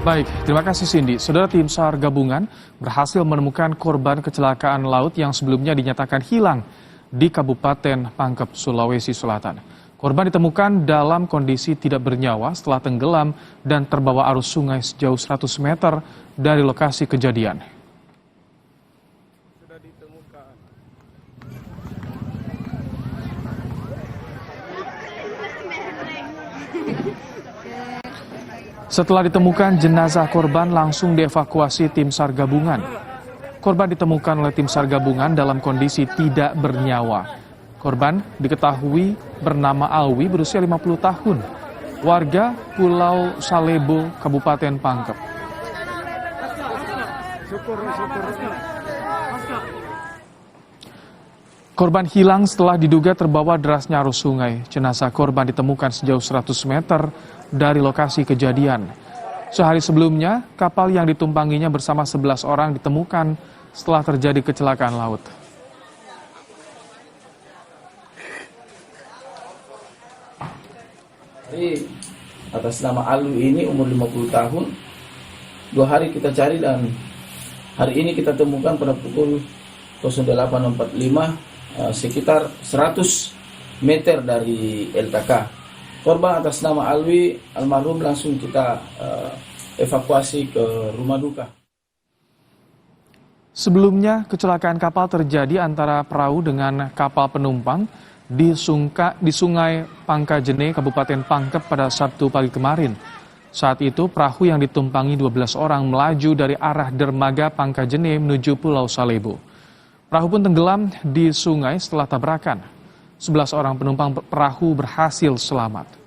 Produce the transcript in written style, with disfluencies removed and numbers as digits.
Baik, terima kasih Cindy. Saudara, tim SAR gabungan berhasil menemukan korban kecelakaan laut yang sebelumnya dinyatakan hilang di Kabupaten Pangkep, Sulawesi Selatan. Korban ditemukan dalam kondisi tidak bernyawa setelah tenggelam dan terbawa arus sungai sejauh 100 meter dari lokasi kejadian. Setelah ditemukan, jenazah korban langsung dievakuasi tim SAR gabungan. Korban ditemukan oleh tim SAR gabungan dalam kondisi tidak bernyawa. Korban diketahui bernama Alwi, berusia 50 tahun, warga Pulau Salebo, Kabupaten Pangkep. Korban hilang setelah diduga terbawa derasnya arus sungai. Jenazah korban ditemukan sejauh 100 meter dari lokasi kejadian. Sehari sebelumnya, kapal yang ditumpanginya bersama 11 orang ditemukan setelah terjadi kecelakaan laut. Jadi atas nama Alwi ini umur 50 tahun, 2 hari kita cari dan hari ini kita temukan pada pukul 08.45 sekitar 100 meter dari LTK. Korban atas nama Alwi almarhum langsung kita evakuasi ke rumah duka. Sebelumnya, kecelakaan kapal terjadi antara perahu dengan kapal penumpang di Sungai Pangkajene, Kabupaten Pangkep pada Sabtu pagi kemarin. Saat itu, perahu yang ditumpangi 12 orang melaju dari arah dermaga Pangkajene menuju Pulau Salebo. Perahu pun tenggelam di sungai setelah tabrakan. 11 orang penumpang perahu berhasil selamat.